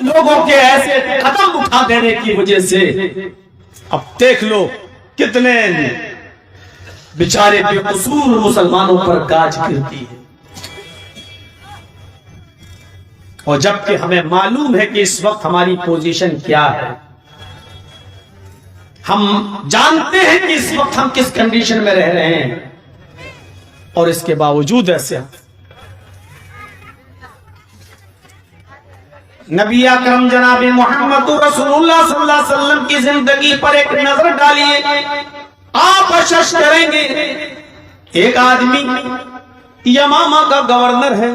لوگوں کے ایسے قدم اٹھا دینے کی وجہ سے اب دیکھ لو کتنے بیچارے بے قصور مسلمانوں پر گاج گرتی ہے، اور جبکہ ہمیں معلوم ہے کہ اس وقت ہماری پوزیشن کیا ہے، ہم جانتے ہیں کہ اس وقت ہم کس کنڈیشن میں رہ رہے ہیں، اور اس کے باوجود ایسے نبی اکرم جناب محمد رسول اللہ صلی اللہ علیہ وسلم کی زندگی پر ایک نظر ڈالیے، آپ اشش کریں گے ایک آدمی یمامہ کا گورنر ہے،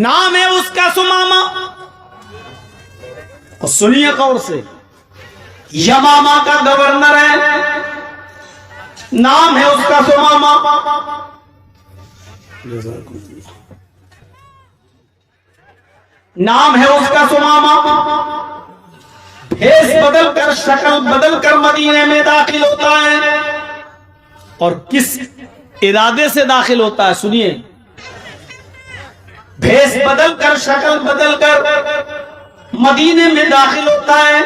نام ہے اس کا سمامہ، اور سنیے غور سے، یمامہ کا گورنر ہے، نام ہے اس کا سمامہ، نام ہے اس کا سمامہ، بھیس بدل کر شکل بدل کر مدینے میں داخل ہوتا ہے، اور کس ارادے سے داخل ہوتا ہے سنیے، بھیس بدل کر شکل بدل کر مدینے میں داخل ہوتا ہے،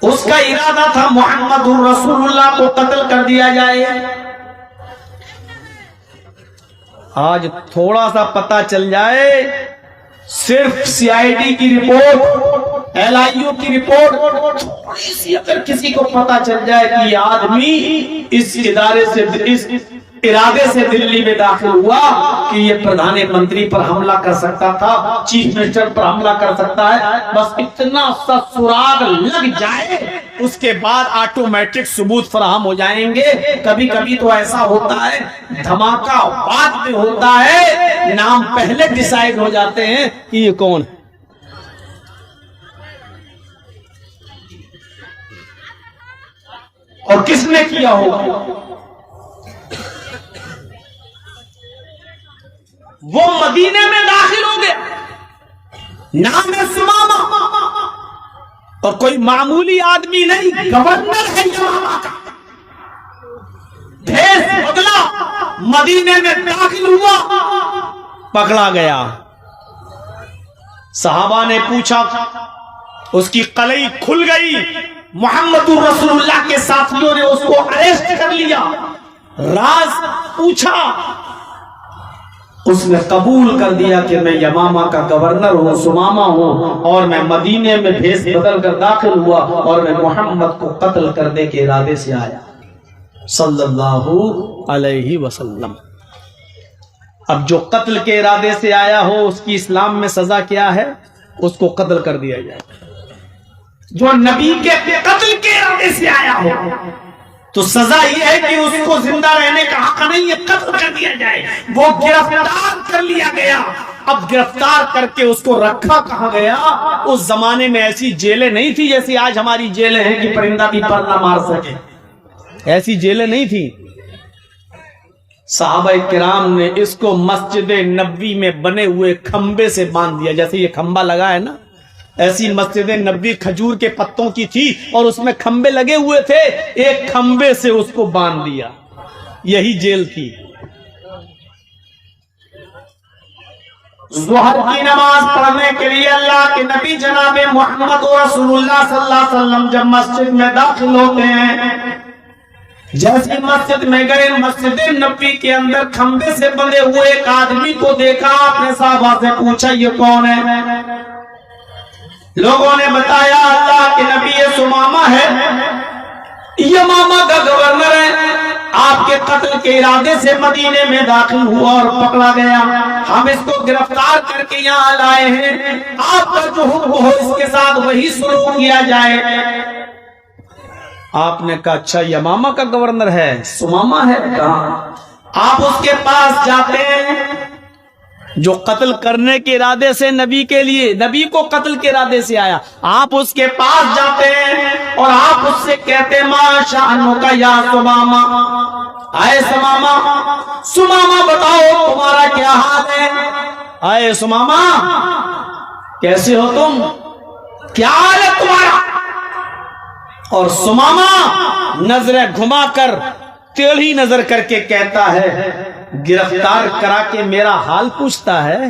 اس کا ارادہ تھا محمد رسول اللہ کو قتل کر دیا جائے۔ آج تھوڑا سا پتہ چل جائے، صرف سی آئی ڈی کی رپورٹ، ایل آئی او کی رپورٹ، تھوڑی سی اگر کسی کو پتہ چل جائے کہ یہ آدمی اس ادارے سے اس ارادے سے دلی میں داخل ہوا کہ یہ پردھان منتری پر حملہ کر سکتا تھا، چیف منسٹر پر حملہ کر سکتا ہے، بس اتنا سا سراغ لگ جائے اس کے بعد آٹومیٹک ثبوت فراہم ہو جائیں گے۔ کبھی کبھی تو ایسا ہوتا ہے دھماکہ بعد میں ہوتا ہے، نام پہلے ڈیسائیڈ ہو جاتے ہیں کہ یہ کون ہے۔ اور کس نے کیا ہوگا؟ وہ مدینے میں داخل ہو گیا، نام ہے سمامہ، اور کوئی معمولی آدمی نہیں، گورنر ہے یمامہ کا، بھیس بدلا، مدینے میں داخل ہوا، پکڑا گیا۔ صحابہ نے پوچھا، اس کی قلعی کھل گئی، محمد رسول اللہ کے ساتھیوں نے اس کو اریسٹ کر لیا، راز پوچھا، اس نے قبول کر دیا کہ میں یمامہ کا گورنر ہوں، سمامہ ہوں، اور میں مدینے میں بھیس بدل کر داخل ہوا، اور میں محمد کو قتل کرنے کے ارادے سے آیا صلی اللہ علیہ وسلم۔ اب جو قتل کے ارادے سے آیا ہو اس کی اسلام میں سزا کیا ہے؟ اس کو قتل کر دیا جائے۔ جو نبی کے قتل کے ارادے سے آیا ہو تو سزا یہ ہے کہ اس کو زندہ رہنے کا حق نہیں ہے، قتل کر دیا جائے۔ وہ گرفتار کر لیا گیا، اب گرفتار کر کے اس کو رکھا کہاں گیا؟ اس زمانے میں ایسی جیلیں نہیں تھی جیسی آج ہماری جیلیں ہیں کہ پرندہ بھی پر نہ مار سکے، ایسی جیلیں نہیں تھی۔ صحابہ کرام نے اس کو مسجد نبوی میں بنے ہوئے کھمبے سے باندھ دیا، جیسے یہ کھمبا لگا ہے نا، ایسی مسجد نبوی کھجور کے پتوں کی تھی اور اس میں کھمبے لگے ہوئے تھے، ایک کھمبے سے اس کو باندھ دیا، یہی جیل تھی۔ ظہر کی نماز پڑھنے کے لیے اللہ کے نبی جناب محمد رسول اللہ صلی اللہ علیہ وسلم جب مسجد میں داخل ہوتے ہیں، جیسے مسجد میں گئے، مسجد نبوی کے اندر کھمبے سے بندے ہوئے ایک آدمی کو دیکھا، آپ نے صحابہ سے پوچھا یہ کون ہے؟ لوگوں نے بتایا اللہ کے نبی یہ سمامہ ہے، یمامہ کا گورنر ہے، آپ کے قتل کے ارادے سے مدینے میں داخل ہوا اور پکڑا گیا، ہم اس کو گرفتار کر کے یہاں لائے ہیں، آپ کا جو حکم ہو اس کے ساتھ وہی سلوک کیا جائے۔ آپ نے کہا اچھا یمامہ کا گورنر ہے، سمامہ ہے، کہاں؟ آپ اس کے پاس جاتے ہیں جو قتل کرنے کے ارادے سے نبی کے لیے، نبی کو قتل کے ارادے سے آیا، آپ اس کے پاس جاتے ہیں اور آپ اس سے کہتے ہیں ما شأنک یا سمامہ، آئے سمامہ، سمامہ بتاؤ تمہارا کیا حال ہے؟ آئے سمامہ کیسے ہو تم، کیا حال ہے تمہارا؟ اور سمامہ نظریں گھما کر ٹیڑھی نظر کر کے کہتا ہے گرفتار کرا کے میرا حال پوچھتا ہے،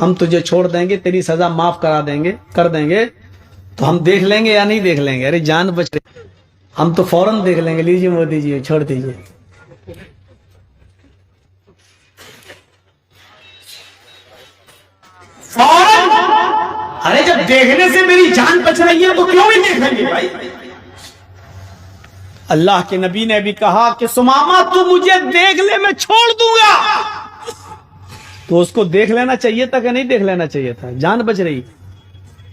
ہم تجھے چھوڑ دیں گے، تیری سزا معاف کر دیں گے تو ہم دیکھ لیں گے یا نہیں دیکھ لیں گے؟ ارے جان بچ رہی، ہم تو فوراً دیکھ لیں گے، لیجیے مودی جی چھوڑ دیجیے۔ فوراً، ارے جب دیکھنے سے میری جان بچ رہی ہے تو کیوں نہیں دیکھیں گے بھائی؟ اللہ کے نبی نے بھی کہا کہ سمامہ تو مجھے دیکھ لے میں چھوڑ دوں گا، تو اس کو دیکھ لینا چاہیے تھا کہ نہیں دیکھ لینا چاہیے تھا؟ جان بچ رہی،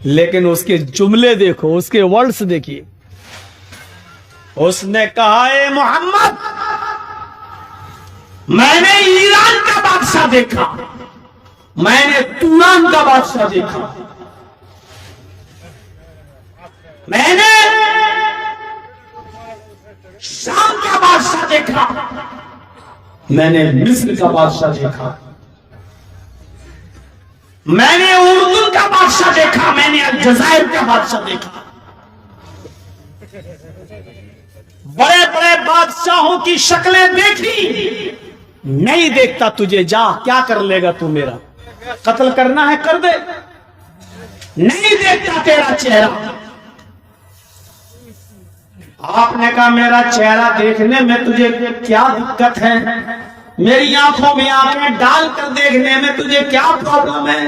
لیکن اس کے جملے دیکھو، اس کے ورڈز دیکھیے۔ اس نے کہا اے محمد، میں نے ایران کا بادشاہ دیکھا، میں نے توران کا بادشاہ دیکھا، میں نے شام کا بادشاہ دیکھا، میں نے مصر کا بادشاہ دیکھا، میں نے اردن کا بادشاہ دیکھا، میں نے الجزائر کا بادشاہ دیکھا۔ بڑے بڑے بادشاہوں کی شکلیں دیکھی، نہیں دیکھتا تجھے، جا کیا کر لے گا تو میرا؟ قتل کرنا ہے کر دے، نہیں دیکھتا تیرا چہرہ۔ آپ نے کہا میرا چہرہ دیکھنے میں تجھے کیا دقت ہے؟ میری آنکھوں میں آنکھیں ڈال کر دیکھنے میں تجھے کیا پرابلم ہے؟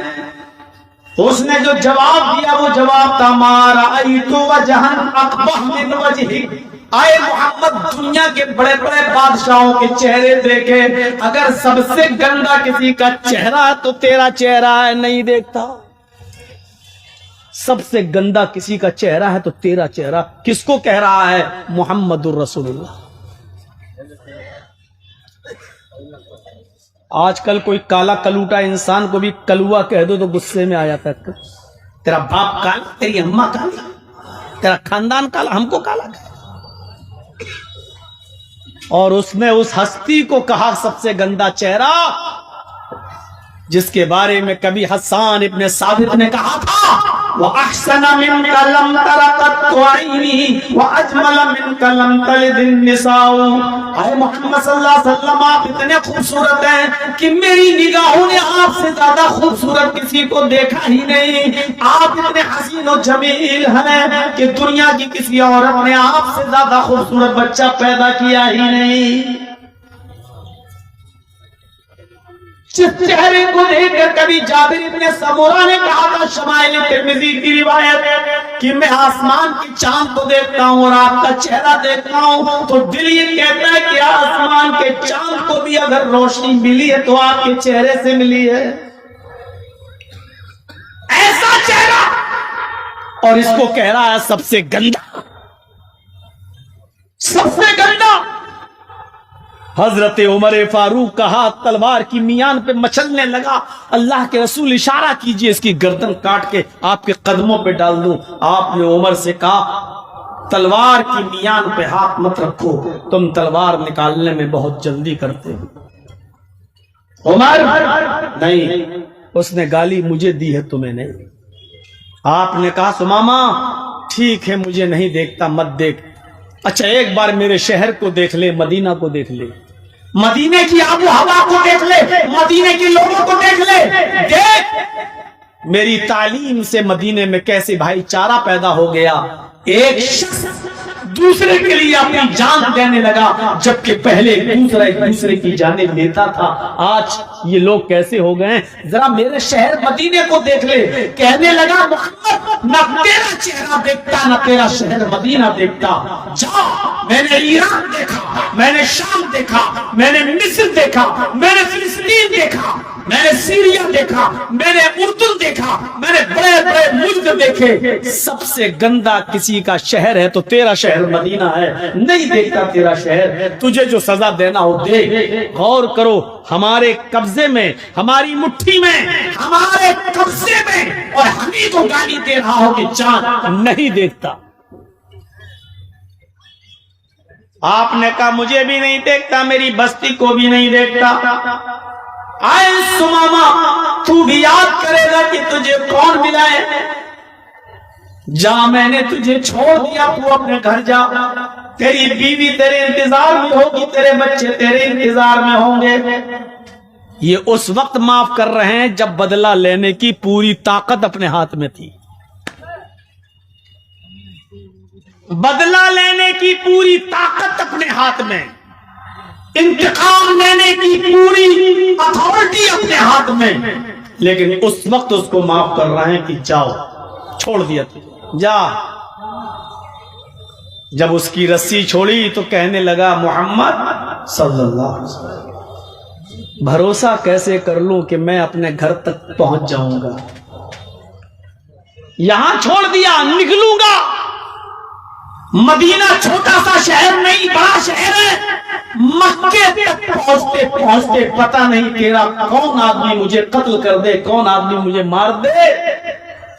اس نے جو جواب دیا وہ جواب تھا ما رأیت وجہن اقبح من وجہک۔ آئے محمد، دنیا کے بڑے بڑے بادشاہوں کے چہرے دیکھے، اگر سب سے گندا کسی کا چہرہ ہے تو تیرا چہرہ ہے، نہیں دیکھتا۔ سب سے گندا کسی کا چہرہ ہے تو تیرا چہرہ۔ کس کو کہہ رہا ہے؟ محمد الرسول اللہ۔ آج کل کوئی کالا کلوٹا انسان کو بھی کلوا کہہ دو تو غصے میں آ جاتا ہے۔ تیرا باپ کالا، تیری اماں کالا، تیرا خاندان کالا، ہم کو کالا کہہ۔ اور اس نے اس ہستی کو کہا سب سے گندا چہرہ، جس کے بارے میں کبھی حسان ابن ثابت نے کہا تھا وَأَحْسَنَ مِنْكَ لَمْ تَرَ قَطُّ عَيْنِي وَأَجْمَلَ مِنْكَ لَمْ تَلِدِ النِّسَاءُ۔ اے محمد صلی اللہ علیہ وسلم، آپ اتنے خوبصورت ہیں کہ میری نگاہوں نے آپ سے زیادہ خوبصورت کسی کو دیکھا ہی نہیں۔ آپ اتنے حسین و جمیل ہیں کہ دنیا کی کسی عورت نے آپ سے زیادہ خوبصورت بچہ پیدا کیا ہی نہیں۔ جس چہرے کو دیکھ کر کبھی جابر ابن سمورہ نے کہا تھا، شمائل ترمذی کی روایت ہے کہ میں آسمان کی چاند کو دیکھتا ہوں اور آپ کا چہرہ دیکھتا ہوں تو دل یہ کہتا ہے کہ آسمان کے چاند کو بھی اگر روشنی ملی ہے تو آپ کے چہرے سے ملی ہے۔ ایسا چہرہ، اور اس کو کہہ رہا ہے سب سے گندا، سب سے گندا۔ حضرت عمر فاروق کا ہاتھ تلوار کی میان پہ مچلنے لگا۔ اللہ کے رسول اشارہ کیجئے اس کی گردن کاٹ کے آپ کے قدموں پہ ڈال دوں۔ آپ نے عمر سے کہا تلوار کی میان پہ ہاتھ مت رکھو، تم تلوار نکالنے میں بہت جلدی کرتے ہو۔ عمر نہیں، اس نے گالی مجھے دی ہے تمہیں نہیں۔ آپ نے کہا سمامہ ٹھیک ہے مجھے نہیں دیکھتا، مت دیکھ، اچھا ایک بار میرے شہر کو دیکھ لے، مدینہ کو دیکھ لے، مدینے کی آب و ہوا کو دیکھ لے، مدینے کے لوگوں کو دیکھ لے، دیکھ میری تعلیم سے مدینے میں کیسے بھائی چارہ پیدا ہو گیا۔ ایک شخص دوسرے کے لیے اپنی جان دینے لگا، جبکہ پہلے دوسرا ایک دوسرے کی جانیں لیتا تھا۔ آج یہ لوگ کیسے ہو گئے ہیں؟ ذرا میرے شہر مدینے کو دیکھ لے۔ کہنے لگا محمد نہ تیرا چہرہ دیکھتا نہ تیرا شہر مدینہ دیکھتا، جا میں نے ایران دیکھا، میں نے شام دیکھا، میں نے مصر دیکھا، میں نے فلسطین دیکھا، میں نے سیریا دیکھا، میں نے اردن دیکھا، میں نے بڑے بڑے ملک دیکھے، سب سے گندا کسی کا شہر ہے تو تیرا شہر مدینہ ہے، نہیں دیکھتا تیرا شہر، تجھے جو سزا دینا ہو دے۔ غور کرو، ہمارے قبضے میں، ہماری مٹھی میں، ہمارے قبضے میں، اور ہمیں تو گالی دے رہا ہو کہ چاند نہیں دیکھتا۔ آپ نے کہا مجھے بھی نہیں دیکھتا، میری بستی کو بھی نہیں دیکھتا۔ آئے سمامہ تو بھی یاد کرے گا کہ تجھے کون ملا ہے، جا میں نے تجھے چھوڑ دیا، تو اپنے گھر جا، تیری بیوی تیرے انتظار میں ہوگی، تیرے بچے تیرے انتظار میں ہوں گے۔ یہ اس وقت معاف کر رہے ہیں جب بدلہ لینے کی پوری طاقت اپنے ہاتھ میں تھی. بدلہ لینے کی پوری طاقت اپنے ہاتھ میں, انتقام لینے کی پوری اتھارٹی اپنے ہاتھ میں, لیکن اس وقت اس کو معاف کر رہے ہیں کہ جاؤ, چھوڑ دیا تو جا. جب اس کی رسی چھوڑی تو کہنے لگا محمد صلی اللہ علیہ وسلم بھروسہ کیسے کر لوں کہ میں اپنے گھر تک پہنچ جاؤں گا, یہاں چھوڑ دیا نکلوں گا. مدینہ چھوٹا سا شہر نہیں, بڑا شہر ہے. مکے تک پہنچتے پہنچتے پتہ نہیں تیرا کون آدمی مجھے قتل کر دے, کون آدمی مجھے مار دے.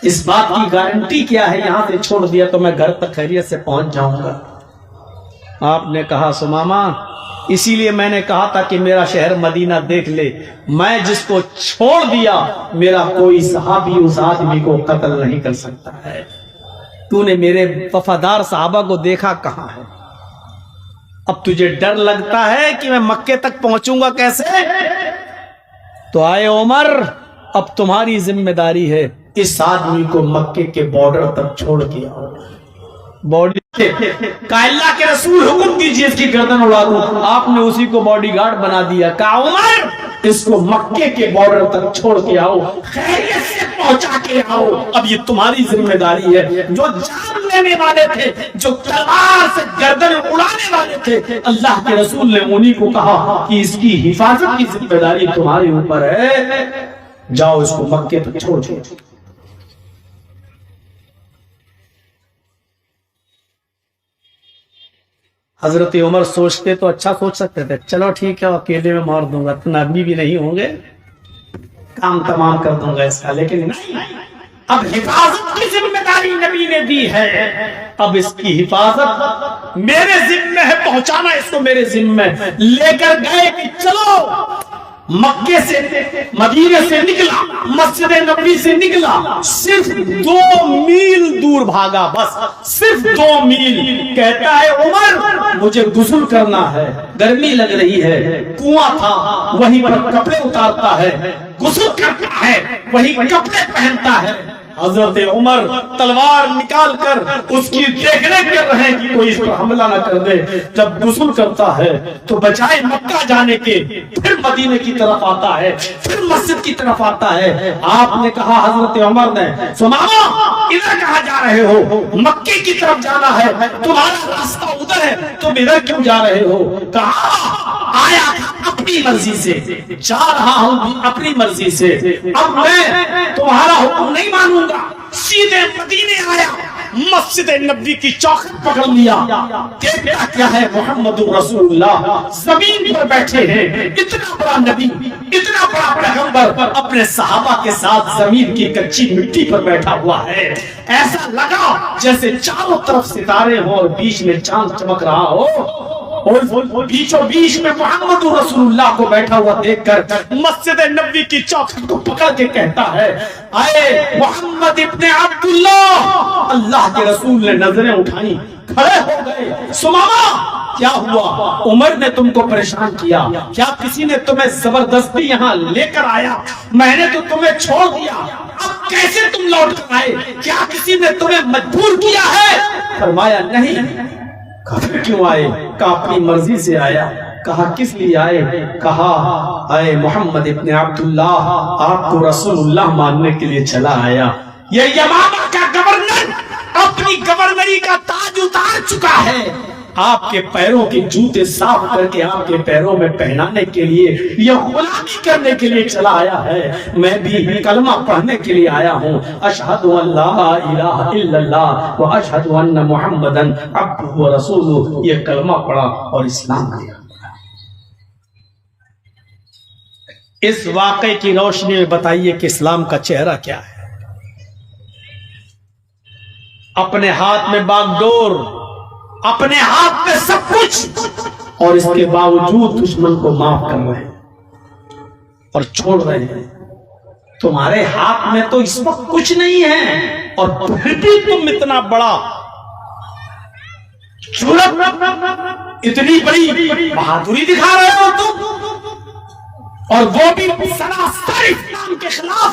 اس بات کی گارنٹی کیا ہے؟ یہاں سے چھوڑ دیا تو میں گھر تک خیریت سے پہنچ جاؤں گا. آپ نے کہا سمامہ اسی لیے میں نے کہا تھا کہ میرا شہر مدینہ دیکھ لے. میں جس کو چھوڑ دیا میرا کوئی صحابی اس آدمی کو قتل نہیں کر سکتا ہے. تو نے میرے وفادار صحابہ کو دیکھا کہاں ہے؟ اب تجھے ڈر لگتا ہے کہ میں مکے تک پہنچوں گا کیسے؟ تو آئے عمر, اب تمہاری ذمہ داری ہے اس آدمی کو مکے کے بارڈر تک چھوڑ کے آؤ. باڈی کا اللہ کے رسول حکم دیجیے اس کی گردن اڑا دو. آپ نے اسی کو باڈی گارڈ بنا دیا. کہا عمر اس کو مکے کے بارڈر تک چھوڑ کے آؤ, خیریت سے پہنچا کے آؤ. اب یہ تمہاری ذمہ داری ہے. جو جان لینے والے تھے, جو تلوار سے گردن اڑانے والے تھے, اللہ کے رسول نے انہی کو کہا کہ اس کی حفاظت کی ذمہ داری تمہارے اوپر ہے, جاؤ اس کو مکے تک چھوڑ دو. حضرت عمر سوچتے تو اچھا سوچ سکتے تھے, چلو ٹھیک ہے اکیلے میں مار دوں گا, نبی بھی نہیں ہوں گے, کام تمام کر دوں گا اس کا. لیکن نہیں, اب حفاظت کی ذمہ داری نبی نے دی ہے. اب اس کی حفاظت میرے ذمہ ہے, پہنچانا اس کو میرے ذمہ. لے کر گئے کہ چلو مکے سے مدینے سے نکلا, مسجد نبوی سے نکلا, صرف 2 میل دور بھاگا, بس صرف 2 میل. کہتا ہے عمر مجھے غسل کرنا ہے, گرمی لگ رہی ہے, کنواں تھا وہیں پر کپڑے اتارتا ہے, غسل کرتا ہے, وہیں کپڑے پہنتا ہے. حضرت عمر تلوار نکال کر اس کی دیکھ ریکھ کر رہے ہیں کہ کوئی اس پر حملہ نہ کر دے. جب غسل کرتا ہے تو بجائے مکہ جانے کے پھر مدینے کی طرف آتا ہے, پھر مسجد کی طرف آتا ہے. آپ نے کہا حضرت عمر نے, سمامہ ادھر کہاں جا رہے ہو؟ مکے کی طرف جانا ہے, تمہارا راستہ ادھر ہے, تم ادھر کیوں جا رہے ہو؟ کہا آیا اپنی مرضی سے, جا رہا ہوں اپنی مرضی سے, اب میں تمہارا حکم نہیں مانوں گا. سیدھے مدینے آیا, مسجد نبوی کی چوکھٹ پکڑ لیا. دیکھتا کیا ہے محمد رسول اللہ زمین پر بیٹھے ہیں. اتنا بڑا نبی, اتنا بڑا پیغمبر اپنے صحابہ کے ساتھ زمین کی کچی مٹی پر بیٹھا ہوا ہے. ایسا لگا جیسے چاروں طرف ستارے ہوں اور بیچ میں چاند چمک رہا ہو. اور بیچوں بیچ میں محمد رسول اللہ کو بیٹھا ہوا دیکھ کر مسجد نبوی کی چوکھٹ کو پکڑ کے کہتا ہے, اے محمد ابن عبداللہ. اللہ کے رسول نے نظریں اٹھائیں, کھڑے ہو گئے. سمامہ کیا ہوا؟ عمر نے تم کو پریشان کیا کیا؟ کسی نے تمہیں زبردستی یہاں لے کر آیا؟ میں نے تو تمہیں چھوڑ دیا, اب کیسے تم لوٹ کر آئے؟ کیا کسی نے تمہیں مجبور کیا ہے؟ فرمایا نہیں. پھر کیوں آئے؟ کہا اپنی مرضی سے آیا. کہا کس لیے آئے؟ کہا اے محمد ابن عبداللہ آپ کو رسول اللہ ماننے کے لیے چلا آیا. یہ یمامہ کا گورنر اپنی گورنری کا تاج اتار چکا ہے, آپ کے پیروں کے جوتے صاف کر کے آپ کے پیروں میں پہنانے کے لیے, یہ غلامی کرنے کے لیے چلا آیا ہے. میں بھی کلمہ پڑھنے کے لیے آیا ہوں. اشہد ان لا الہ الا اللہ و اشہد ان محمدن عبدہ و رسولہ. یہ کلمہ پڑھا اور اسلام لیا. اس واقعے کی روشنی میں بتائیے کہ اسلام کا چہرہ کیا ہے. اپنے ہاتھ میں باغ ڈور, اپنے ہاتھ میں سب کچھ, اور اس کے باوجود دشمن کو معاف کر رہے ہیں اور چھوڑ رہے ہیں. تمہارے ہاتھ میں تو اس وقت کچھ نہیں ہے اور پھر بھی تم اتنا بڑا جرأت, اتنی بڑی بہادری دکھا رہے ہو. تم اور وہ بھی سراسر اسلام کے خلاف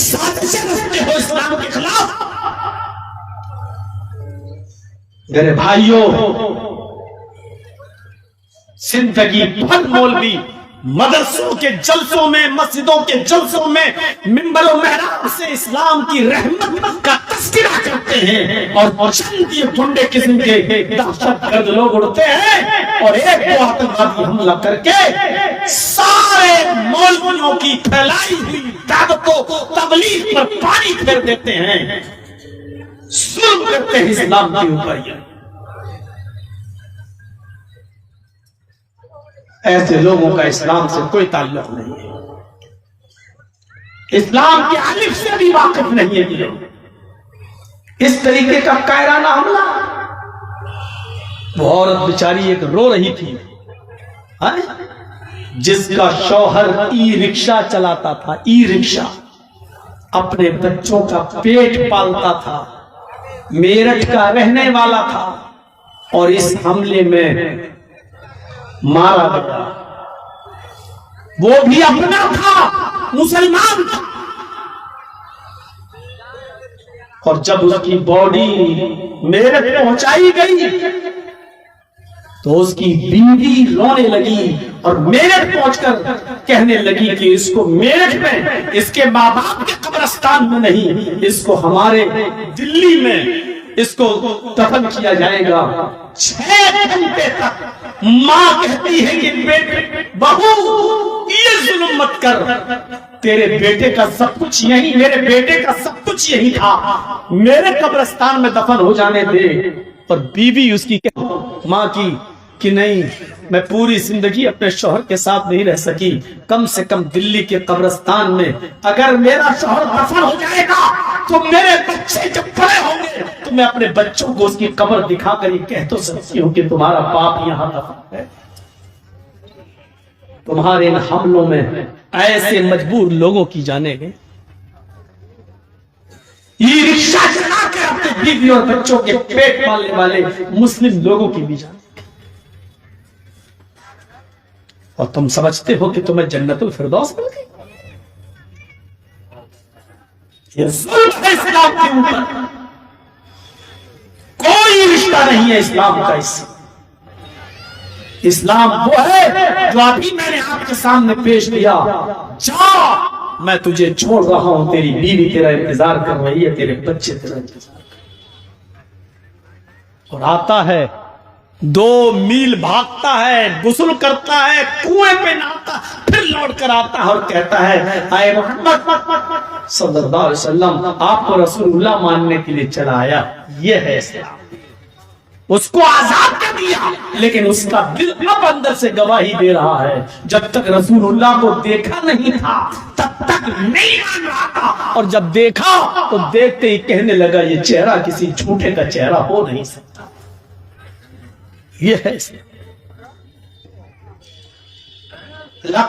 سازشیں رچتے ہو، اسلام کے خلاف۔ میرے بھائیوں، زندگی بھر مولوی مدرسوں کے جلسوں میں، مسجدوں کے جلسوں میں منبر و محراب سے اسلام کی رحمت کا تذکرہ کرتے ہیں، اور چند یہ گنڈے قسم کے دہشت گرد لوگ اڑتے ہیں اور ایک دو آتنکوادی حملہ کر کے سارے مولویوں کی پھیلائی ہوئی دعوت و تبلیغ پر پانی پھیر دیتے ہیں، ظلم کرتے ہیں اسلام کے اوپر۔ ایسے لوگوں کا اسلام سے کوئی تعلق نہیں ہے، اسلام کے الف سے بھی واقف نہیں ہے یہ لوگ۔ اس طریقے کا کائرانہ حملہ، وہ عورت بیچاری ایک رو رہی تھی جس کا شوہر ای رکشہ چلاتا تھا، ای رکشہ، اپنے بچوں کا پیٹ پالتا تھا، میرٹھ کا رہنے والا تھا، اور اس حملے میں مارا گیا۔ وہ بھی اپنا تھا، مسلمان تھا، اور جب اس کی باڈی میرٹھ پہنچائی گئی تو اس کی بیوی رونے لگی اور میرٹھ پہنچ کر کہنے لگی کہ اس کو میرٹھ میں، اس کے ماں باپ کے قبرستان میں نہیں، اس کو ہمارے دلی میں اس کو دفن کیا جائے گا۔ 6 گھنٹے تک ماں کہتی ہے کہ بیٹے، بہو یہ ظلم مت کر، تیرے بیٹے کا سب کچھ یہی، میرے بیٹے کا سب کچھ یہی تھا، میرے قبرستان میں دفن ہو جانے دے۔ اور بیوی اس کی ماں کی کہ نہیں، میں پوری زندگی اپنے شوہر کے ساتھ نہیں رہ سکی، کم سے کم دلی کے قبرستان میں اگر میرا شوہر دفن ہو جائے گا تو میرے بچے جب بڑے ہوں گے تو میں اپنے بچوں کو اس کی قبر دکھا کر یہ کہہ تو سکتی ہوں کہ تمہارا باپ یہاں دفن ہے۔ تمہارے ان حملوں میں ایسے مجبور لوگوں کی جانیں گے، یہ رکشہ چلا کر اپنے بیوی اور بچوں کے پیٹ پالنے والے مسلم لوگوں کی بھی جانیں، اور تم سمجھتے ہو کہ تمہیں جنت الفردوس مل گئی؟ یہ ظلم ہے اسلام کے اوپر، کوئی رشتہ نہیں ہے اسلام کا اس سے۔ اسلام وہ ہے جو ابھی میں نے آپ کے سامنے پیش کیا، جا میں تجھے چھوڑ رہا ہوں، تیری بیوی تیرا انتظار کر رہی ہے، تیرے بچے تیرا انتظار کر رہے ہیں۔ اور آتا ہے 2 میل بھاگتا ہے، غسل کرتا ہے، کنویں پہ نہاتا، پھر لوٹ کر آتا ہے اور کہتا ہے اے محمد صلی اللہ علیہ وسلم، آپ کو رسول اللہ ماننے کے لیے چلا آیا۔ یہ ہے اسلام، اس کو آزاد کر دیا، لیکن اس کا دل اب اندر سے گواہی دے رہا ہے جب تک رسول اللہ کو دیکھا نہیں تھا تب تک نہیں مان رہا تھا، اور جب دیکھا تو دیکھتے ہی کہنے لگا یہ چہرہ کسی جھوٹے کا چہرہ ہو نہیں سکتا۔ یہ ہے